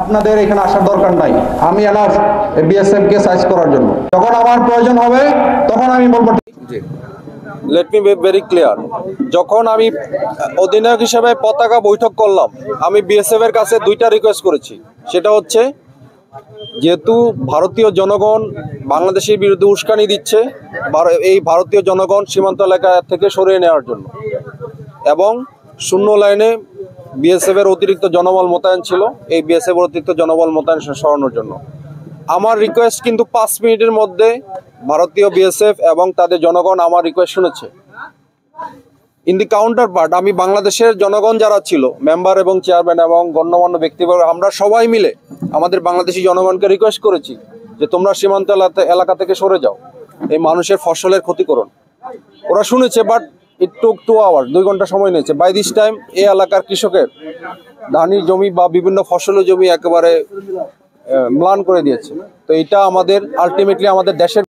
আপনাদের এখানে আসার দরকার নাই, আমি এনাফ বিএসএফ কে সাইজ করার জন্য। যখন আমার প্রয়োজন হবে তখন আমি বলবো। Let me be very clear, যখন আমি অধিনায়ক হিসেবে পতাকা বৈঠক করলাম, আমি বিএসএফ এর কাছে দুইটা রিকোয়েস্ট করেছি। সেটা হচ্ছে, যেহেতু ভারতীয় জনগণ বাংলাদেশের বিরুদ্ধে উস্কানি দিচ্ছে, এই ভারতীয় জনগণ সীমান্ত এলাকা থেকে সরিয়ে নেওয়ার জন্য, এবং শূন্য লাইনে বিএসএফ এর অতিরিক্ত জনবল মোতায়েন ছিল, এই বিএসএফ এর অতিরিক্ত জনবল মোতায়েন সরানোর জন্য। আমার রিকোয়েস্ট কিন্তু 5 মিনিটের মধ্যে ভারতীয় বিএসএফ এবং তাদের জনগণ আমার রিকোয়েস্ট শুনেছে। ইন দি কাউন্টার পার্ট, আমি বাংলাদেশের জনগণ যারা ছিল, মেম্বার এবং চেয়ারম্যান এবং গণ্যমান্য ব্যক্তিবর্গ, আমরা সবাই মিলে আমাদের বাংলাদেশি জনগণকে রিকোয়েস্ট করেছি যে তোমরা সীমান্ত এলাকা থেকে সরে যাও, এই মানুষের ফসলের ক্ষতিকরণ। ওরা শুনেছে, বাট ইট টুক 2 আওয়ার, 2 ঘন্টা সময় নিয়েছে। বাই দিস টাইম এই এলাকার কৃষকের ধানের জমি বা বিভিন্ন ফসলের জমি একেবারে ম্লান করে দিয়েছে। তো এটা আমাদের আলটিমেটলি আমাদের দেশের